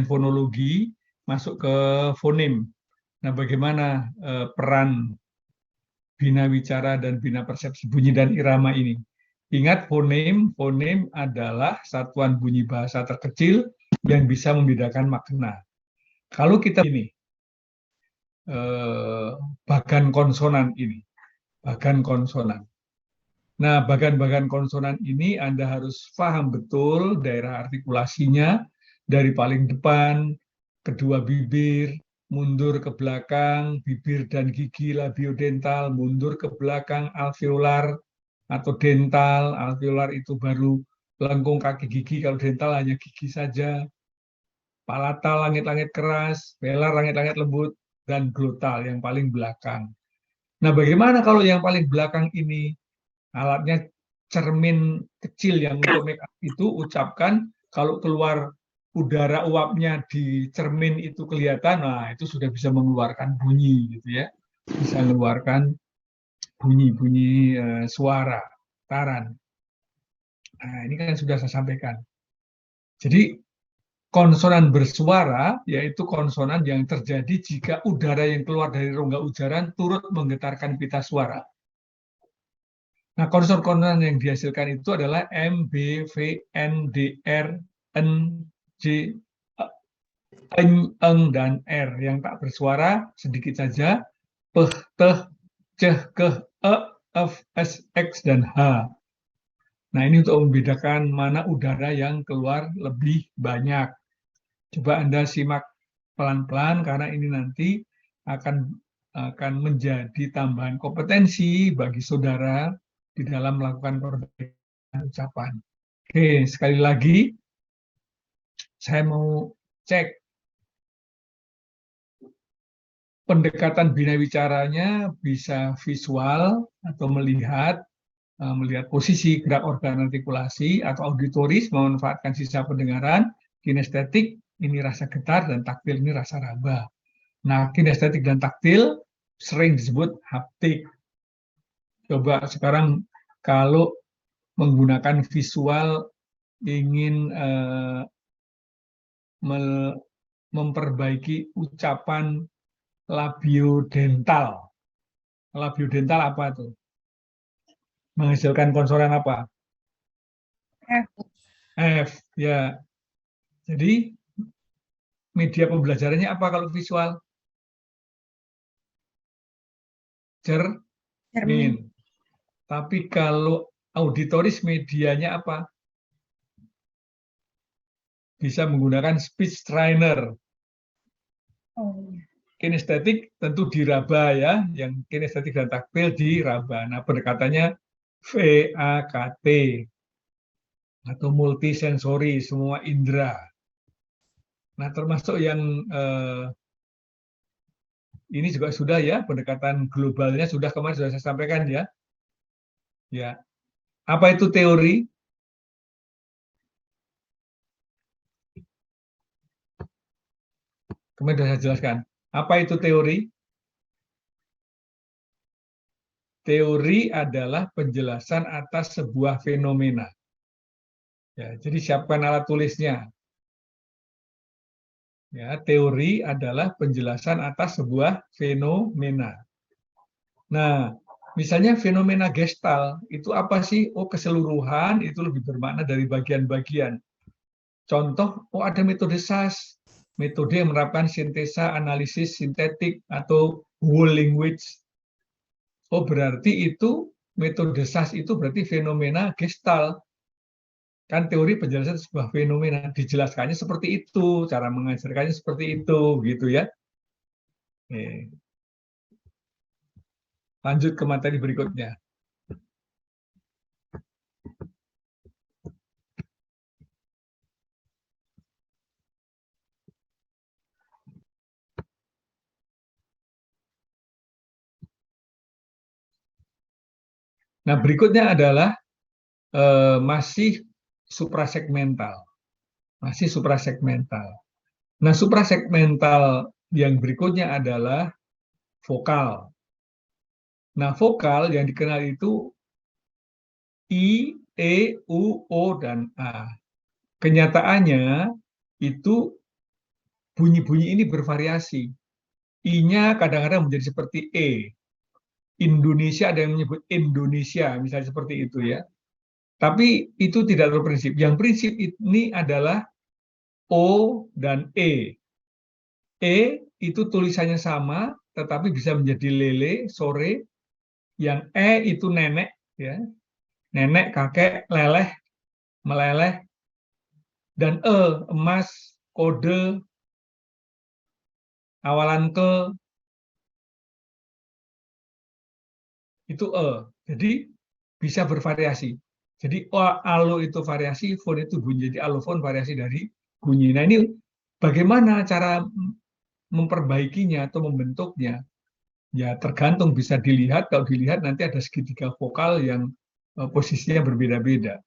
fonologi masuk ke fonem. Nah, bagaimana peran bina wicara dan bina persepsi bunyi dan irama ini? Ingat, fonem adalah satuan bunyi bahasa terkecil yang bisa membedakan makna. Kalau kita ini bagan konsonan ini, bagan konsonan. Nah, bagan-bagan konsonan ini Anda harus paham betul daerah artikulasinya dari paling depan, kedua bibir, mundur ke belakang, bibir dan gigi labiodental, mundur ke belakang alveolar atau dental. Alveolar itu baru lengkung kaki gigi, kalau dental hanya gigi saja. Palatal langit-langit keras, velar langit-langit lembut, dan glotal yang paling belakang. Nah, bagaimana kalau yang paling belakang ini alatnya cermin kecil yang untuk make up itu, ucapkan kalau keluar udara uapnya di cermin itu kelihatan, nah itu sudah bisa mengeluarkan bunyi gitu ya, bisa mengeluarkan bunyi-bunyi suara, taran. Nah ini kan sudah saya sampaikan. Jadi konsonan bersuara yaitu konsonan yang terjadi jika udara yang keluar dari rongga ujaran turut menggetarkan pita suara. Nah, konsonan yang dihasilkan itu adalah M, B, V, N, D, R, N, J, eng, dan R. Yang tak bersuara sedikit saja, peh, teh, ceh, keh, f, s, x, dan h. Nah, ini untuk membedakan mana udara yang keluar lebih banyak. Coba Anda simak pelan-pelan karena ini nanti akan menjadi tambahan kompetensi bagi saudara di dalam melakukan perbaikan ucapan. Oke, sekali lagi saya mau cek pendekatan bina wicaranya bisa visual atau melihat posisi gerak organ artikulasi, atau auditoris memanfaatkan sisa pendengaran, kinestetik ini rasa getar, dan taktil ini rasa raba. Nah, kinestetik dan taktil sering disebut haptik. Coba sekarang kalau menggunakan visual ingin memperbaiki ucapan labiodental. Labiodental apa tuh? Menghasilkan konsonan apa? F. F, ya. Jadi media pembelajarannya apa kalau visual? Cermin. Tapi kalau auditoris medianya apa? Bisa menggunakan speech trainer. Kinestetik tentu diraba ya, yang kinestetik dan taktil diraba. Nah, pendekatannya VAKT atau multisensori, semua indera. Nah, termasuk yang ini juga sudah ya, pendekatan globalnya sudah kemarin sudah saya sampaikan ya. Ya. Apa itu teori? Kemarin sudah saya jelaskan. Apa itu teori? Teori adalah penjelasan atas sebuah fenomena. Ya, jadi siapkan alat tulisnya. Ya, teori adalah penjelasan atas sebuah fenomena. Nah, misalnya fenomena gestal itu apa sih? Oh, keseluruhan itu lebih bermakna dari bagian-bagian. Contoh, oh ada metode SAS, metode yang menerapkan sintesa analisis sintetik atau whole language. Oh, berarti itu metode SAS itu berarti fenomena gestal. Kan teori penjelasan sebuah fenomena, dijelaskannya seperti itu, cara mengajarkannya seperti itu, gitu ya. Oke. Lanjut ke materi berikutnya. Nah, berikutnya adalah masih suprasegmental. Masih suprasegmental. Nah, suprasegmental yang berikutnya adalah vokal. Nah, vokal yang dikenal itu I, E, U, O, dan A. Kenyataannya itu bunyi-bunyi ini bervariasi. I-nya kadang-kadang menjadi seperti E. Indonesia ada yang menyebut Indonesia, misalnya seperti itu ya. Tapi itu tidak terlalu prinsip. Yang prinsip ini adalah O dan E. E itu tulisannya sama, tetapi bisa menjadi lele, sore. Yang E itu nenek, ya, nenek, kakek, leleh, meleleh. Dan emas, kode, awalan ke, itu Jadi bisa bervariasi. Jadi alo itu variasi, fon itu bunyi. Jadi alofon variasi dari bunyi. Nah ini bagaimana cara memperbaikinya atau membentuknya? Ya tergantung, bisa dilihat. Kalau dilihat nanti ada segitiga vokal yang posisinya berbeda-beda.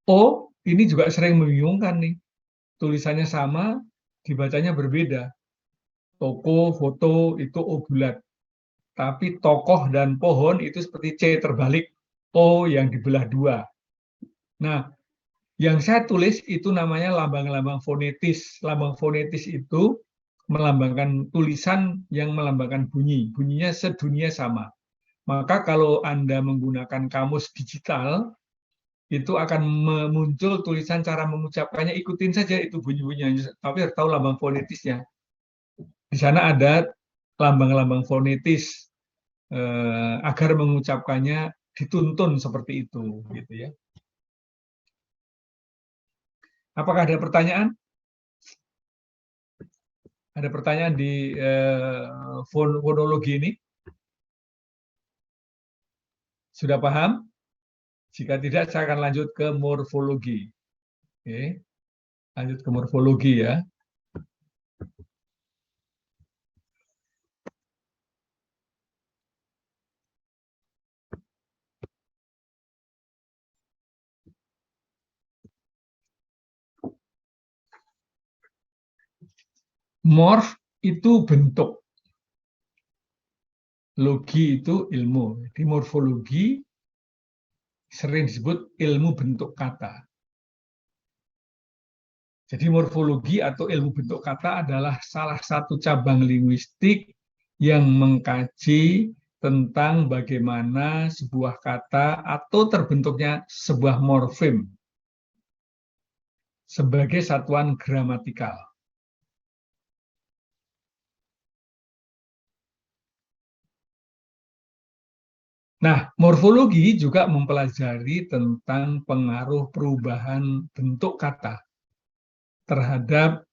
O ini juga sering membingungkan nih. Tulisannya sama, dibacanya berbeda. Toko, foto itu O bulat. Tapi tokoh dan pohon itu seperti C terbalik. O yang dibelah dua. Nah, yang saya tulis itu namanya lambang-lambang fonetis. Lambang fonetis itu melambangkan tulisan yang melambangkan bunyi. Bunyinya sedunia sama. Maka kalau Anda menggunakan kamus digital, itu akan muncul tulisan cara mengucapkannya, ikutin saja itu bunyi-bunyinya. Tapi harus tahu lambang fonetisnya. Di sana ada lambang-lambang fonetis agar mengucapkannya dituntun seperti itu, gitu ya. Apakah ada pertanyaan? Ada pertanyaan di fonologi ini? Sudah paham? Jika tidak, saya akan lanjut ke morfologi. Oke, lanjut ke morfologi ya. Morf itu bentuk. Logi itu ilmu. Di morfologi sering disebut ilmu bentuk kata. Jadi morfologi atau ilmu bentuk kata adalah salah satu cabang linguistik yang mengkaji tentang bagaimana sebuah kata atau terbentuknya sebuah morfem sebagai satuan gramatikal. Nah, morfologi juga mempelajari tentang pengaruh perubahan bentuk kata terhadap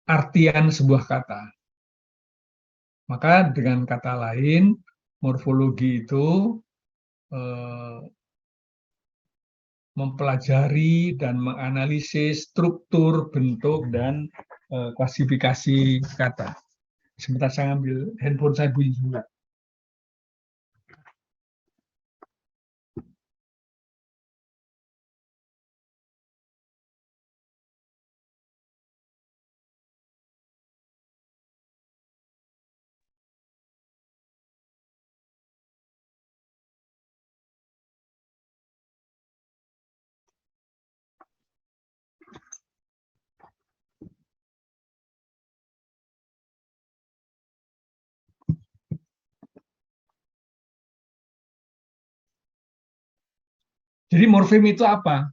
artian sebuah kata. Maka dengan kata lain, morfologi itu mempelajari dan menganalisis struktur, bentuk, dan klasifikasi kata. Sebentar saya ambil handphone saya bunyi juga. Jadi morfem itu apa?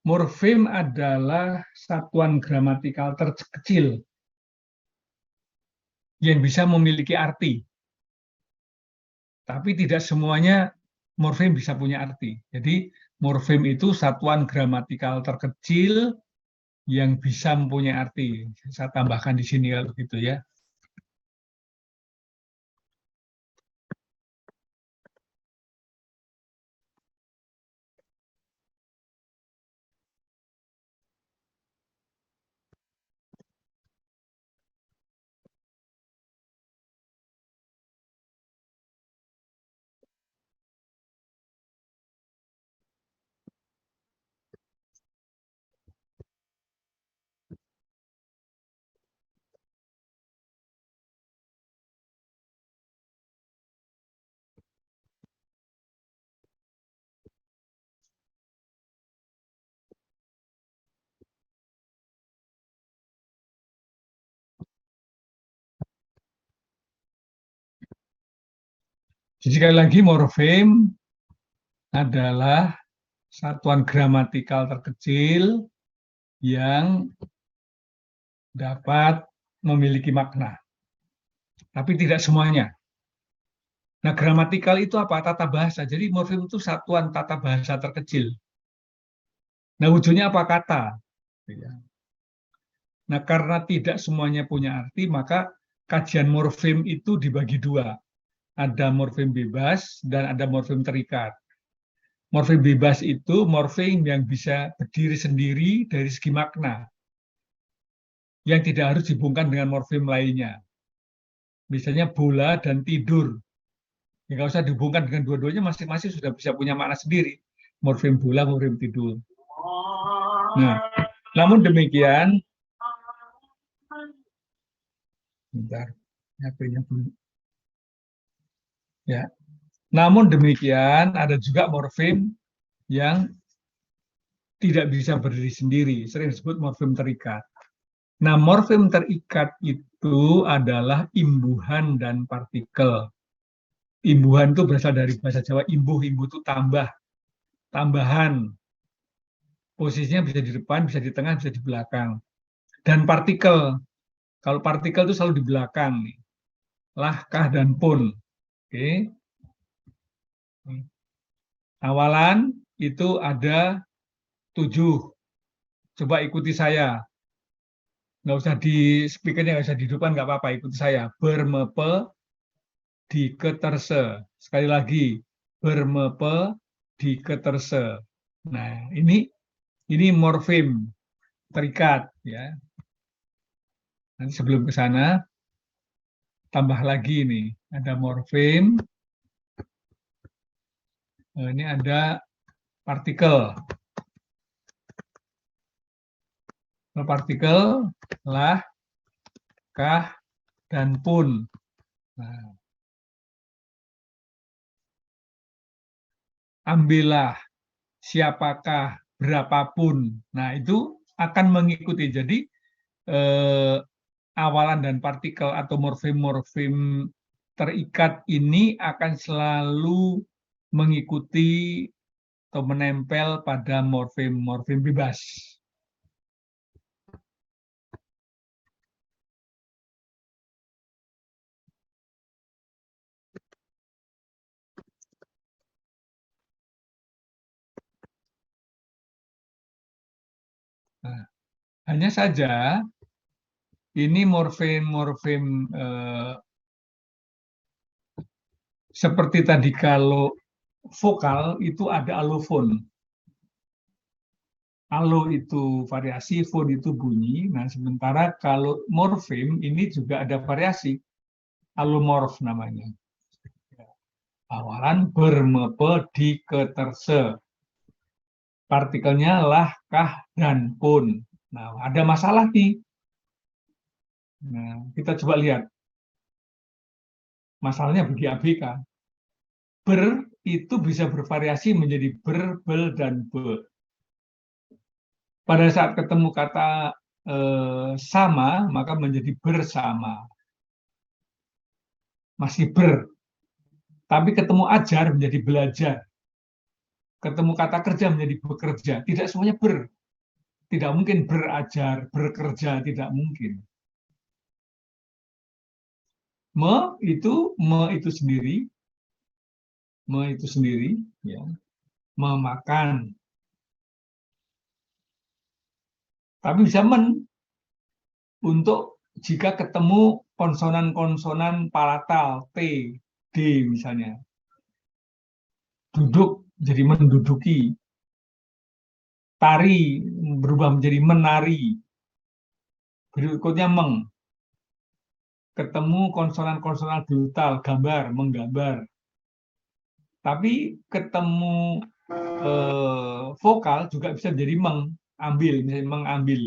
Morfem adalah satuan gramatikal terkecil yang bisa memiliki arti. Tapi tidak semuanya morfem bisa punya arti. Jadi morfem itu satuan gramatikal terkecil yang bisa mempunyai arti. Saya tambahkan di sini kalau gitu ya. Jadi sekali lagi morfem adalah satuan gramatikal terkecil yang dapat memiliki makna, tapi tidak semuanya. Nah, gramatikal itu apa? Tata bahasa. Jadi morfem itu satuan tata bahasa terkecil. Nah, wujudnya apa? Kata. Nah, karena tidak semuanya punya arti, maka kajian morfem itu dibagi dua. Ada morfem bebas dan ada morfem terikat. Morfem bebas itu morfem yang bisa berdiri sendiri dari segi makna, yang tidak harus dihubungkan dengan morfem lainnya. Misalnya bola dan tidur. Ya, nggak usah dihubungkan dengan dua-duanya, masing-masing sudah bisa punya makna sendiri. Morfem bola, morfem tidur. Nah, namun demikian, bentar, HP-nya bunyi. Ya. Namun demikian, ada juga morfem yang tidak bisa berdiri sendiri, sering disebut morfem terikat. Nah, morfem terikat itu adalah imbuhan dan partikel. Imbuhan itu berasal dari bahasa Jawa imbuh, imbuh itu tambah, tambahan. Posisinya bisa di depan, bisa di tengah, bisa di belakang. Dan partikel, kalau partikel itu selalu di belakang, nih. Lah, kah, dan pun. Oke. Awalan itu ada 7. Coba ikuti saya. Nggak usah di speakernya, nggak usah di depan, nggak apa-apa, ikuti saya. Bermepe di keterse. Sekali lagi, bermepe di keterse. Nah, ini morfem terikat, ya. Nanti sebelum ke sana, tambah lagi nih, ada morfem, ini ada partikel. Partikel, lah, kah, dan pun. Nah, ambillah, siapakah, berapapun. Nah, itu akan mengikuti. Jadi, awalan dan partikel atau morfem-morfem terikat ini akan selalu mengikuti atau menempel pada morfem-morfem bebas. Nah, hanya saja ini morfem-morfem seperti tadi kalau vokal itu ada alofon. Alo itu variasi, fon itu bunyi. Nah, sementara kalau morfem ini juga ada variasi, alomorf namanya. Awalan bermepe di keterse. Partikelnya lah, kah, dan pun. Nah, ada masalah nih. Nah, kita coba lihat. Masalahnya bagi ABK. Ber itu bisa bervariasi menjadi ber, bel, dan be. Pada saat ketemu kata sama, maka menjadi bersama. Masih ber. Tapi ketemu ajar menjadi belajar. Ketemu kata kerja menjadi bekerja. Tidak semuanya ber. Tidak mungkin berajar, bekerja, tidak mungkin. Me itu sendiri, ya, memakan. Tapi bisa men untuk jika ketemu konsonan-konsonan palatal T, D misalnya. Duduk jadi menduduki. Tari berubah menjadi menari. Berikutnya meng. Ketemu konsonan-konsonan glutal, gambar, menggambar. Tapi ketemu vokal juga bisa menjadi mengambil, misalnya mengambil.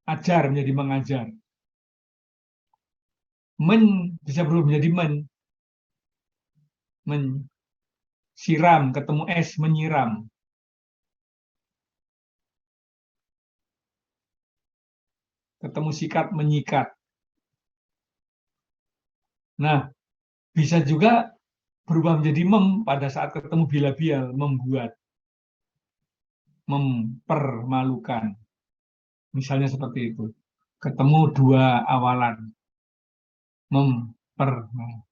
Ajar menjadi mengajar. Men bisa berubah menjadi men. Siram, ketemu es, menyiram. Ketemu sikat, menyikat. Nah, bisa juga berubah menjadi mem pada saat ketemu bilabial, membuat, mempermalukan. Misalnya seperti itu. Ketemu dua awalan, mempermalukan.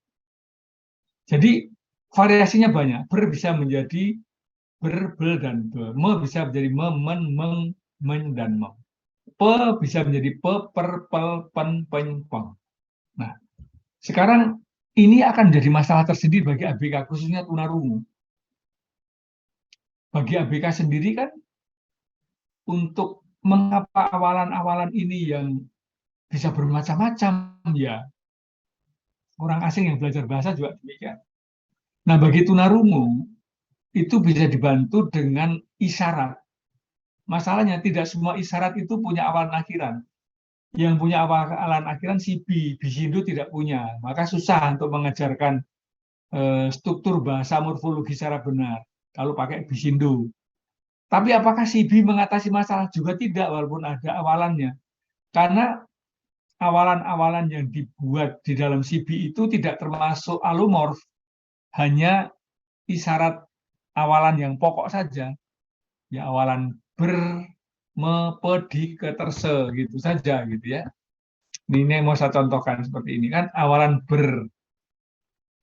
Jadi variasinya banyak. Ber bisa menjadi ber, bel, dan be. Me bisa menjadi me, men, meng, men, dan mem. Pe bisa menjadi pe, per, pel, pen, peng, peng. Nah, sekarang ini akan menjadi masalah tersendiri bagi ABK, khususnya tunarungu. Bagi ABK sendiri kan, untuk mengapa awalan-awalan ini yang bisa bermacam-macam, ya orang asing yang belajar bahasa juga demikian. Nah, bagi tunarungu, itu bisa dibantu dengan isyarat. Masalahnya tidak semua isyarat itu punya awalan akhiran. Yang punya awalan akhiran si Bisindo tidak punya. Maka susah untuk mengajarkan struktur bahasa morfologi secara benar kalau pakai Bisindo. Tapi apakah si B mengatasi masalah? Juga tidak, walaupun ada awalannya. Karena awalan-awalan yang dibuat di dalam CB itu tidak termasuk alomorf, hanya isyarat awalan yang pokok saja. Ya, awalan ber, me, pe, di, ke, terse, gitu saja gitu ya. Ini mau saya contohkan seperti ini kan, awalan ber.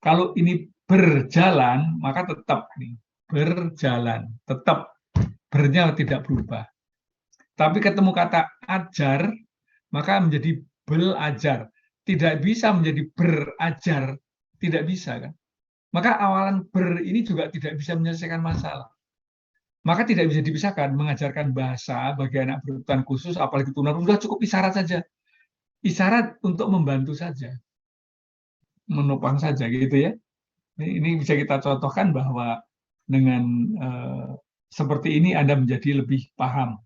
Kalau ini berjalan, maka tetap nih berjalan, tetap bernya tidak berubah. Tapi ketemu kata ajar, maka menjadi belajar. Tidak bisa menjadi berajar, tidak bisa kan. Maka awalan ber ini juga tidak bisa menyelesaikan masalah. Maka tidak bisa dipisahkan mengajarkan bahasa bagi anak berkebutuhan khusus, apalagi tunarungu, sudah cukup isyarat saja. Isyarat untuk membantu saja, menopang saja gitu ya. Ini bisa kita contohkan bahwa dengan seperti ini Anda menjadi lebih paham.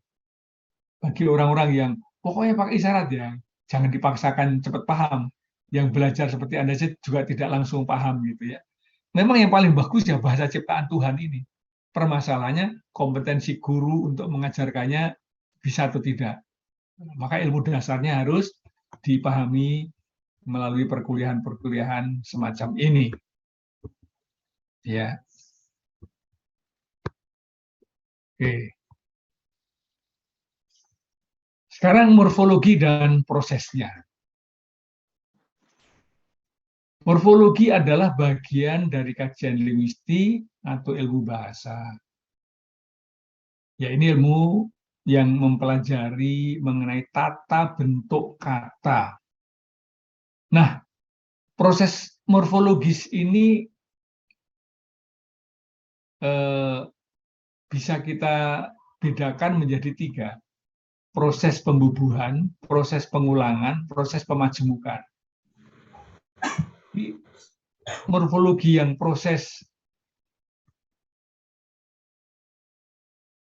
Bagi orang-orang yang pokoknya pakai isyarat ya, jangan dipaksakan cepat paham. Yang belajar seperti Anda juga tidak langsung paham gitu ya. Memang yang paling bagus ya bahasa ciptaan Tuhan ini. Permasalahannya kompetensi guru untuk mengajarkannya bisa atau tidak. Maka ilmu dasarnya harus dipahami melalui perkuliahan-perkuliahan semacam ini. Ya. Oke. Sekarang morfologi dan prosesnya. Morfologi adalah bagian dari kajian linguistik atau ilmu bahasa. Ya, ini ilmu yang mempelajari mengenai tata bentuk kata. Nah, proses morfologis ini bisa kita bedakan menjadi tiga. Proses pembubuhan, proses pengulangan, proses pemajemukan. Morfologi yang proses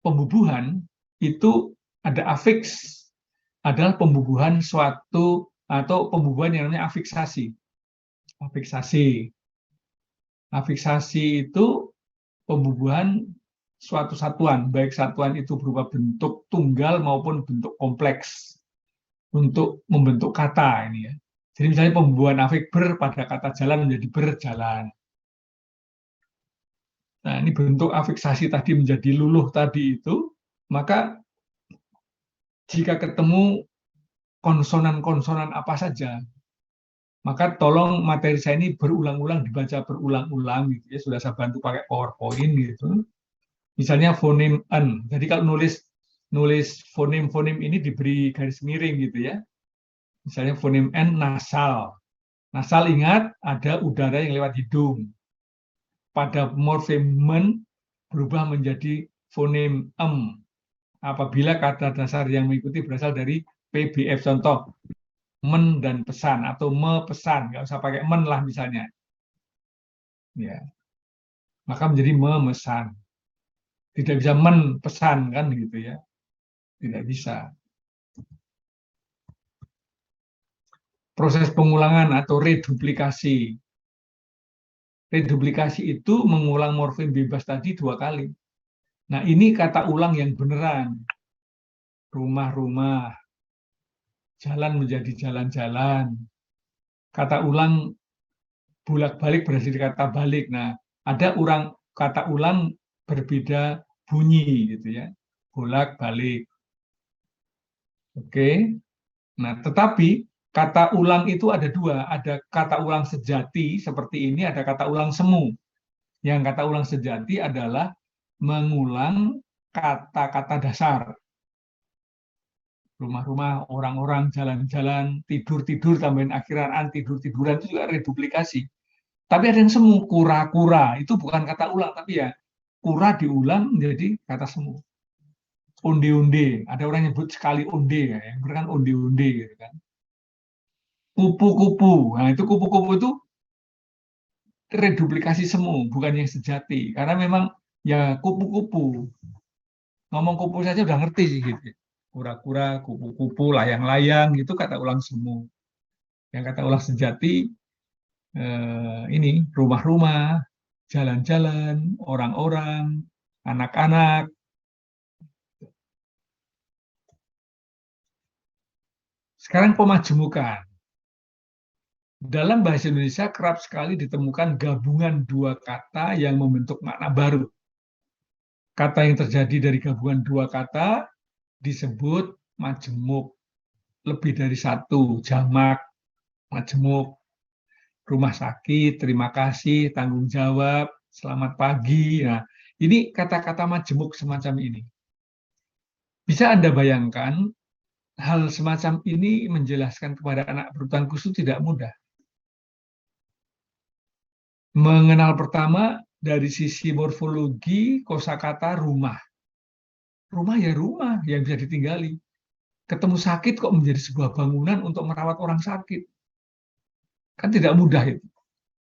pembubuhan itu ada afiks, adalah pembubuhan suatu atau pembubuhan yang namanya afiksasi. Afiksasi itu pembubuhan suatu satuan, baik satuan itu berupa bentuk tunggal maupun bentuk kompleks untuk membentuk kata ini ya. Jadi misalnya pembubuhan afik ber pada kata jalan menjadi berjalan. Nah, ini bentuk afiksasi tadi menjadi luluh tadi itu, maka jika ketemu konsonan-konsonan apa saja, maka tolong materi saya ini berulang-ulang dibaca berulang-ulang gitu ya. Sudah saya bantu pakai PowerPoint gitu. Misalnya fonem n. Jadi kalau nulis fonem-fonem ini diberi garis miring gitu ya. Misalnya fonem n nasal. Nasal ingat ada udara yang lewat hidung. Pada morfem men berubah menjadi fonem m apabila kata dasar yang mengikuti berasal dari PBF. Contoh, men dan pesan atau me pesan, nggak usah pakai men lah misalnya. Ya. Maka menjadi memesan. Tidak bisa men pesan kan gitu ya. Tidak bisa. Proses pengulangan atau reduplikasi. Reduplikasi itu mengulang morfem bebas tadi 2 kali. Nah, ini kata ulang yang beneran. Rumah-rumah, jalan menjadi jalan-jalan. Kata ulang bolak-balik berasal dari kata balik. Nah, ada kata ulang berbeda bunyi gitu ya. Bolak-balik. Oke. Nah, tetapi kata ulang itu ada dua. Ada kata ulang sejati seperti ini, ada kata ulang semu. Yang kata ulang sejati adalah mengulang kata-kata dasar. Rumah-rumah, orang-orang, jalan-jalan, tidur-tidur, tambahin akhiran an, tidur-tiduran, itu juga reduplikasi. Tapi ada yang semu, kura-kura, itu bukan kata ulang, tapi ya kura diulang menjadi kata semu. Onde-onde, ada orang nyebut sekali onde, ya, yang benar kan onde-onde gitu kan. Kupu-kupu, nah itu kupu-kupu itu reduplikasi semu, bukan yang sejati. Karena memang ya kupu-kupu, ngomong kupu saja udah ngerti sih gitu. Kura-kura, kupu-kupu, layang-layang, itu kata ulang semu. Yang kata ulang sejati, ini rumah-rumah, jalan-jalan, orang-orang, anak-anak. Sekarang pemajemukan. Dalam bahasa Indonesia kerap sekali ditemukan gabungan dua kata yang membentuk makna baru. Kata yang terjadi dari gabungan dua kata disebut majemuk. Lebih dari satu, jamak, majemuk. Rumah sakit, terima kasih, tanggung jawab, selamat pagi. Nah, ini kata-kata majemuk semacam ini. Bisa Anda bayangkan, hal semacam ini menjelaskan kepada anak berkebutuhan khusus tidak mudah. Mengenal pertama dari sisi morfologi kosakata rumah. Rumah ya rumah yang bisa ditinggali. Ketemu sakit kok menjadi sebuah bangunan untuk merawat orang sakit. Kan tidak mudah itu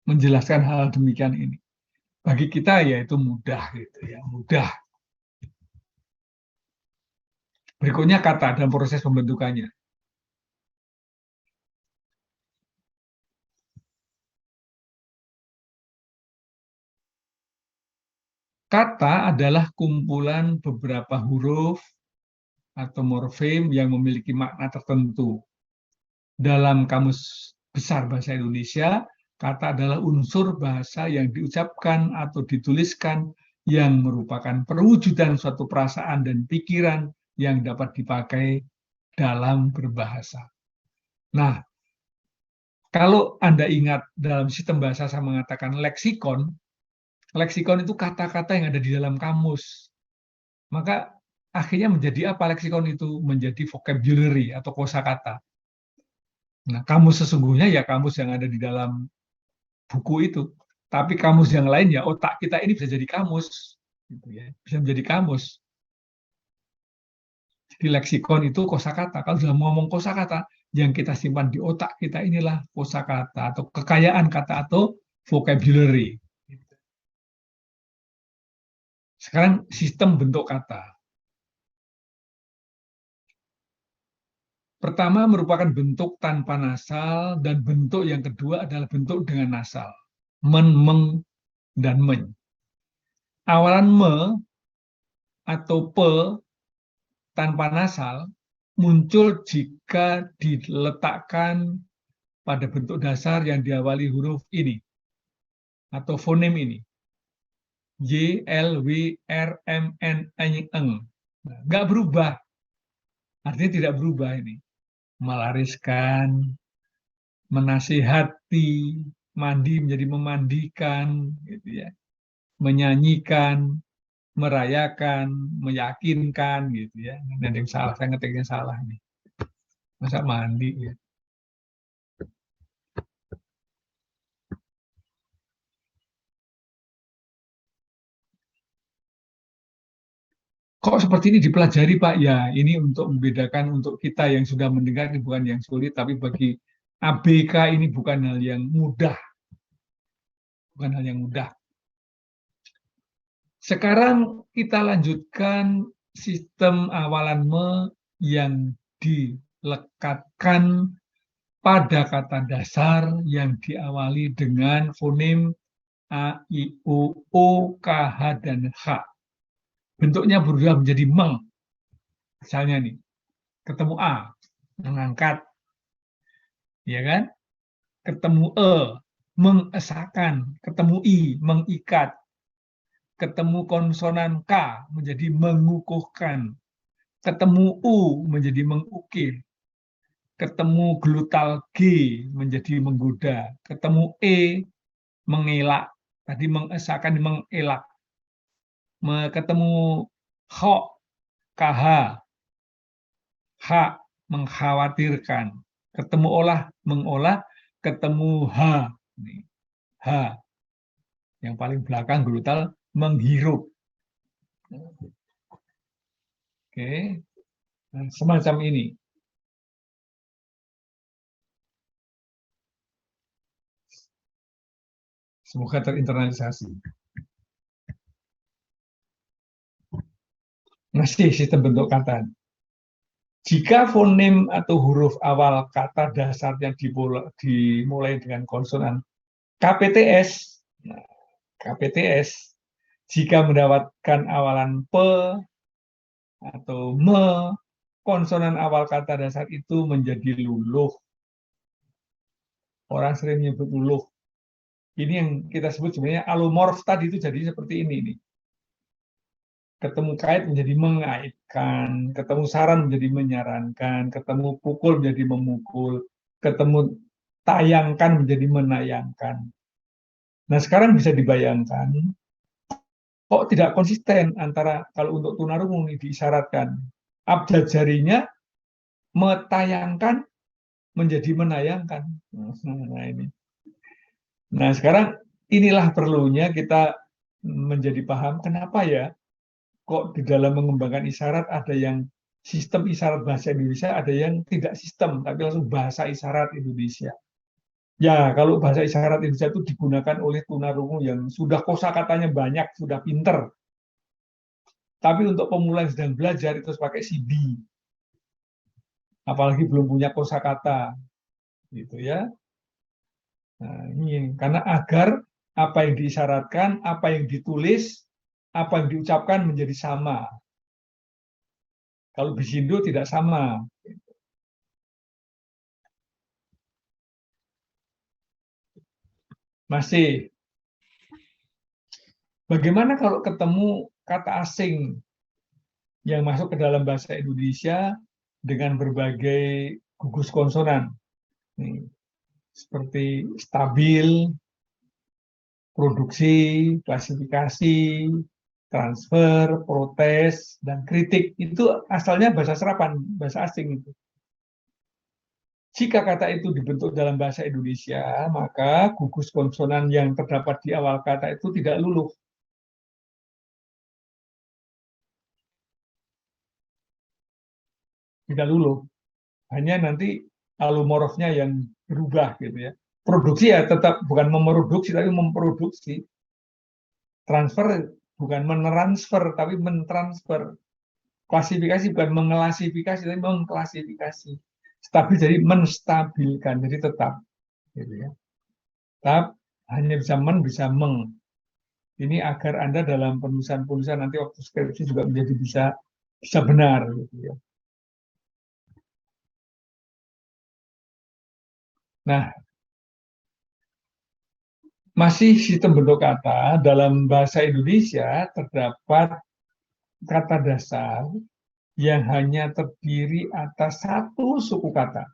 menjelaskan hal demikian ini. Bagi kita ya itu mudah gitu ya, mudah. Berikutnya kata dan proses pembentukannya. Kata adalah kumpulan beberapa huruf atau morfem yang memiliki makna tertentu. Dalam Kamus Besar Bahasa Indonesia, kata adalah unsur bahasa yang diucapkan atau dituliskan yang merupakan perwujudan suatu perasaan dan pikiran yang dapat dipakai dalam berbahasa. Nah, kalau Anda ingat dalam sistem bahasa saya mengatakan leksikon, leksikon itu kata-kata yang ada di dalam kamus. Maka akhirnya menjadi apa leksikon itu? Menjadi vocabulary atau kosakata. Nah, kamus sesungguhnya ya kamus yang ada di dalam buku itu. Tapi kamus yang lain ya otak kita ini bisa jadi kamus, gitu ya. Bisa menjadi kamus. Jadi leksikon itu kosakata. Kalau sudah ngomong kosakata, yang kita simpan di otak kita inilah kosakata atau kekayaan kata atau vocabulary. Sekarang sistem bentuk kata. Pertama merupakan bentuk tanpa nasal dan bentuk yang kedua adalah bentuk dengan nasal. Men, meng, dan men. Awalan me atau pe tanpa nasal muncul jika diletakkan pada bentuk dasar yang diawali huruf ini atau fonem ini. Y, L, W, R, M, N, Eng. Nggak berubah. Artinya tidak berubah ini. Melariskan, menasihati, mandi menjadi memandikan, gitu ya. Menyanyikan, merayakan, meyakinkan, gitu ya. Ada yang salah, saya ngetiknya salah nih. Masa mandi ya. Kok seperti ini dipelajari Pak? Ya, ini untuk membedakan untuk kita yang sudah mendengar ini bukan yang sulit, tapi bagi ABK ini bukan hal yang mudah. Bukan hal yang mudah. Sekarang kita lanjutkan sistem awalan me yang dilekatkan pada kata dasar yang diawali dengan fonem A, I, O, K, H, dan H. Bentuknya berubah menjadi meng. Misalnya nih, ketemu A, mengangkat, ya kan? Ketemu mengesahkan, ketemu I, mengikat. Ketemu konsonan K menjadi mengukuhkan. Ketemu U menjadi mengukir. Ketemu glutal G menjadi menggoda. Ketemu E mengelak. Tadi mengesahkan, mengelak. Ketemu H, KH, H mengkhawatirkan. Ketemu olah, mengolah. Ketemu H, H yang paling belakang glutal, menghirup. Oke, nah, semacam ini. Semoga terinternalisasi. Masih sistem bentuk kata. Jika fonem atau huruf awal kata dasar yang dimulai dengan konsonan KPTS, nah, KPTS, jika mendapatkan awalan P atau me, konsonan awal kata dasar itu menjadi luluh. Orang sering menyebut luluh. Ini yang kita sebut sebenarnya alomorf tadi itu jadi seperti ini nih. Ketemu kait menjadi mengaitkan, ketemu saran menjadi menyarankan, ketemu pukul menjadi memukul, ketemu tayangkan menjadi menayangkan. Nah, sekarang bisa dibayangkan, kok tidak konsisten antara kalau untuk tunarungu ini diisyaratkan. Abjad jarinya metayangkan menjadi menayangkan. Nah, ini. Nah, sekarang inilah perlunya kita menjadi paham kenapa ya kok di dalam mengembangkan isyarat ada yang sistem isyarat bahasa Indonesia, ada yang tidak sistem, tapi langsung bahasa isyarat Indonesia. Ya, kalau bahasa isyarat Indonesia itu digunakan oleh tunarungu yang sudah kosakatanya banyak, sudah pinter. Tapi untuk pemula yang sedang belajar itu harus pakai CD. Apalagi belum punya kosakata. Gitu ya. Nah, ini karena agar apa yang diisyaratkan, apa yang ditulis, apa yang diucapkan menjadi sama. Kalau bisindo tidak sama. Masih. Bagaimana kalau ketemu kata asing yang masuk ke dalam bahasa Indonesia dengan berbagai gugus konsonan? Nih, seperti stabil, produksi, klasifikasi, transfer, protes, dan kritik. Itu asalnya bahasa serapan, bahasa asing itu. Jika kata itu dibentuk dalam bahasa Indonesia, maka gugus konsonan yang terdapat di awal kata itu tidak luluh. Tidak luluh. Hanya nanti alomorfnya yang berubah gitu ya. Produksi ya tetap bukan memproduksi, tapi memproduksi. Transfer bukan mentransfer, tapi mentransfer. Klasifikasi bukan menglasifikasi, tapi mengklasifikasi. Stabil jadi menstabilkan, jadi tetap. Gitu ya. Tetap hanya bisa bisa meng. Ini agar Anda dalam penulisan nanti waktu skripsi juga menjadi bisa benar. Gitu ya. Nah, masih sistem bentuk kata dalam bahasa Indonesia terdapat kata dasar yang hanya terdiri atas satu suku kata.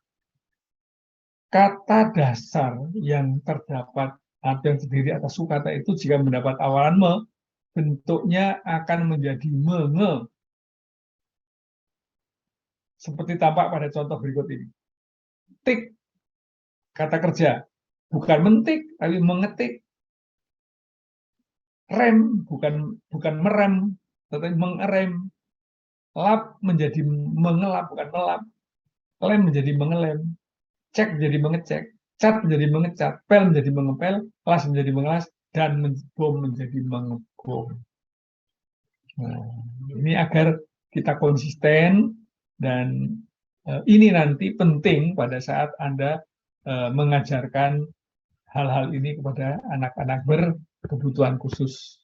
Kata dasar yang terdapat atau yang terdiri atas suku kata itu jika mendapat awalan me, bentuknya akan menjadi menge. Seperti tampak pada contoh berikut ini. Tik, kata kerja. Bukan mentik, tapi mengetik. Rem, bukan merem, tetapi mengerem. Lap menjadi mengelap, bukan melap. Lem menjadi mengelem. Cek menjadi mengecek. Cat menjadi mengecat. Pel menjadi mengepel. Kelas menjadi mengelas. Dan bom menjadi mengebom. Nah, ini agar kita konsisten dan ini nanti penting pada saat Anda mengajarkan hal-hal ini kepada anak-anak berkebutuhan khusus.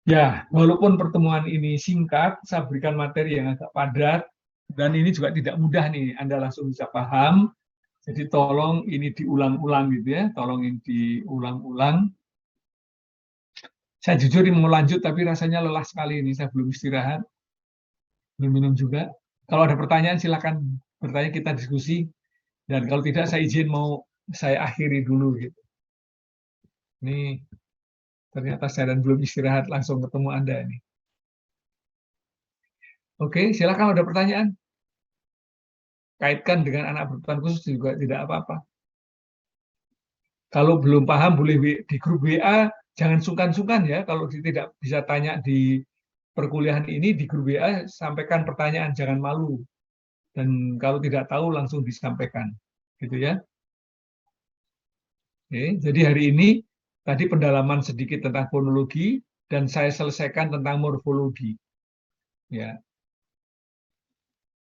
Ya, walaupun pertemuan ini singkat, saya berikan materi yang agak padat, dan ini juga tidak mudah nih, Anda langsung bisa paham. Jadi tolong ini diulang-ulang gitu ya, tolong ini diulang-ulang. Saya jujur mau lanjut tapi rasanya lelah sekali ini, saya belum istirahat, belum minum juga. Kalau ada pertanyaan silakan bertanya, kita diskusi. Dan kalau tidak saya izin mau saya akhiri dulu gitu. Ini ternyata saya dan belum istirahat langsung ketemu Anda ini. Oke, silakan ada pertanyaan. Kaitkan dengan anak berkebutuhan khusus juga tidak apa-apa. Kalau belum paham boleh di grup WA, jangan sungkan-sungkan ya. Kalau tidak bisa tanya di perkuliahan ini di grup WA, sampaikan pertanyaan, jangan malu. Dan kalau tidak tahu langsung disampaikan. Gitu ya. Oke, jadi hari ini tadi pendalaman sedikit tentang fonologi dan saya selesaikan tentang morfologi. Ya.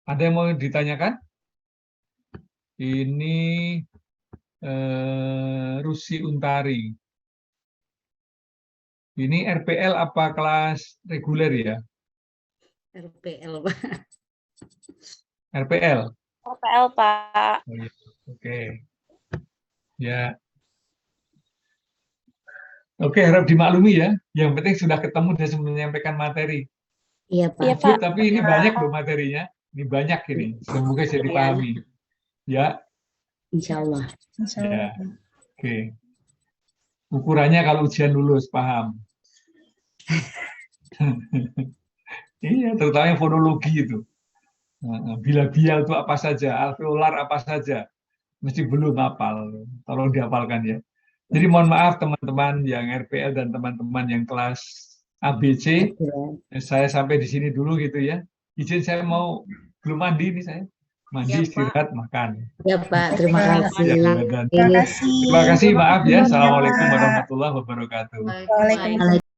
Ada yang mau ditanyakan? Ini Rusi Untari. Ini RPL apa kelas reguler ya? RPL, Pak. RPL. RPL, Pak. Oh, ya. Oke. Ya. Oke, harap dimaklumi ya. Yang penting sudah ketemu dan menyampaikan materi. Iya, Pak. Iya, Pak. Tapi ini banyak loh materinya. Ini banyak ini. Semoga bisa dipahami. Ya. Insya Allah. Ya. Oke. Ukurannya kalau ujian lulus, paham. Iya, terutama yang fonologi itu. Bila-bial itu apa saja, alveolar apa saja. Mesti belum hafal. Tolong dihafalkan ya. Jadi mohon maaf teman-teman yang RPL dan teman-teman yang kelas ABC, saya sampai di sini dulu gitu ya. Izin saya mau belum mandi nih saya. Mandi, Ya, istirahat, makan. Ya, Pak. Terima kasih. Ya, terima kasih, maaf ya. Assalamualaikum warahmatullahi wabarakatuh. Waalaikumsalam.